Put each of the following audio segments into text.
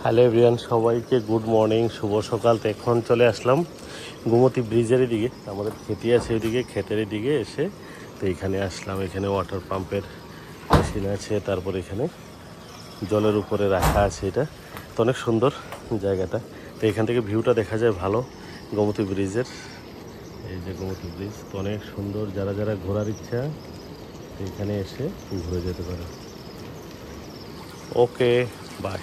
Hello everyone, সবাইকে good morning, শুভ সকাল। তো এখন চলে আসলাম গোমতী ব্রিজের দিকে। আমাদের খেতি আছে ওইদিকে, ক্ষেতের দিকে এসে তো এখানে আসলাম। এখানে ওয়াটার পাম্পের মেশিন আছে, তারপর এখানে জলের উপরে রাখা আছে। এটা তো অনেক সুন্দর জায়গাটা। তো এখান থেকে ভিউটা দেখা যায় ভালো গোমতী ব্রিজের। এই যে গোমতী ব্রিজ তো অনেক সুন্দর। যারা যারা ঘোরার ইচ্ছা তো এখানে এসে ঘুরে যেতে পারে। ওকে, বাই।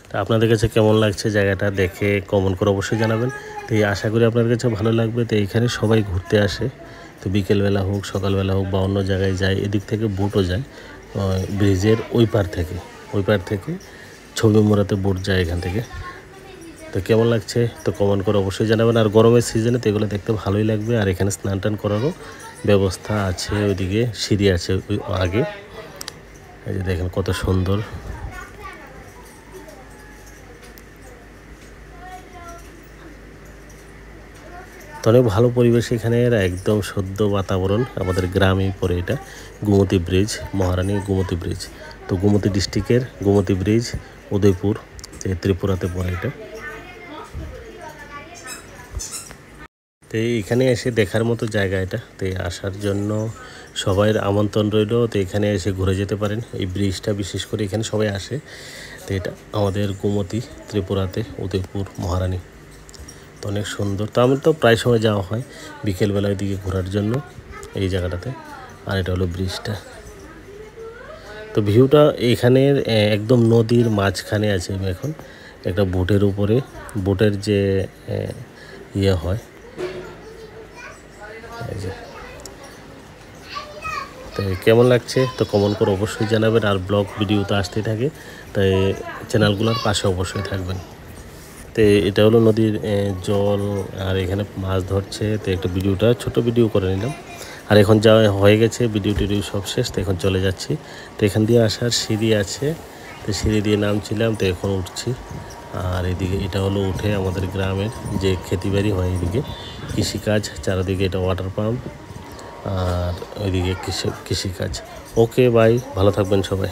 তা আপনাদের কাছে কেমন লাগছে জায়গাটা দেখে কমেন্ট করে অবশ্যই জানাবেন। তো এই আশা করি আপনাদের কাছে ভালো লাগবে। তো এইখানে সবাই ঘুরতে আসে, তো বিকেলবেলা হোক সকালবেলা হোক বা অন্য জায়গায় যায়। এদিক থেকে বোটও যায় ব্রিজের ওই পার থেকে ছবি মোড়াতে বোট যায় এখান থেকে। তো কেমন লাগছে তো কমেন্ট করে অবশ্যই জানাবেন। আর গরমের সিজনে তো এগুলো দেখতে ভালোই লাগবে। আর এখানে স্নান টান করারও ব্যবস্থা আছে, ওইদিকে সিঁড়ি আছে ওই আগে। এই যে দেখেন কত সুন্দর। তো অনেক ভালো পরিবেশ এখানে, একদম শুদ্ধ বাতাবরণ। আমাদের গ্রামেই পড়ে এটা, গোমতী ব্রিজ, মহারানী গোমতী ব্রিজ। তো গোমতী ডিস্ট্রিক্টের গোমতী ব্রিজ, উদয়পুর, যে ত্রিপুরাতে পড়ে এটা। তো এখানে এসে দেখার মতো জায়গা এটা। তো আসার জন্য সবাইয়ের আমন্ত্রণ রইল। তো এখানে এসে ঘুরে যেতে পারেন। এই ব্রিজটা বিশেষ করে এখানে সবাই আসে। তো এটা আমাদের গোমতী, ত্রিপুরাতে উদয়পুর, মহারানী। তো অনেক সুন্দর। তো আমি তো প্রায় সময় যাওয়া হয় বিকেলবেলার দিকে ঘোরার জন্য এই জায়গাটাতে। আর এটা হলো ব্রিজটা। তো ভিউটা এখানের একদম নদীর মাঝখানে আছে। আমি এখন একটা বোটের উপরে, বোটের যে ইয়ে হয়, এই যে। তো কেমন লাগছে তো কমেন্ট করে অবশ্যই জানাবেন। আর ব্লগ ভিডিও তো আসতেই থাকে, তাই চ্যানেলগুলোর পাশে অবশ্যই থাকবেন। তো এটা হলো নদীর জল, আর এখানে মাছ ধরছে। তো একটা ভিডিওটা ছোট ভিডিও করে নিলাম। আর এখন যাওয়া হয়ে গেছে, ভিডিও টিডিও সব শেষ। তো এখন চলে যাচ্ছি। তো এখান দিয়ে আসার সিঁড়ি আছে, তো সিঁড়ি দিয়ে নামছিলাম, তো এখন উঠছি। আর এদিকে এটা হলো উঠে আমাদের গ্রামের যে খেতিবাড়ি হয়, এদিকে কৃষিকাজ, চারিদিকে এটা ওয়াটার পাম্প, আর ওইদিকে কৃষিকাজ। ওকে, বাই, ভালো থাকবেন সবাই।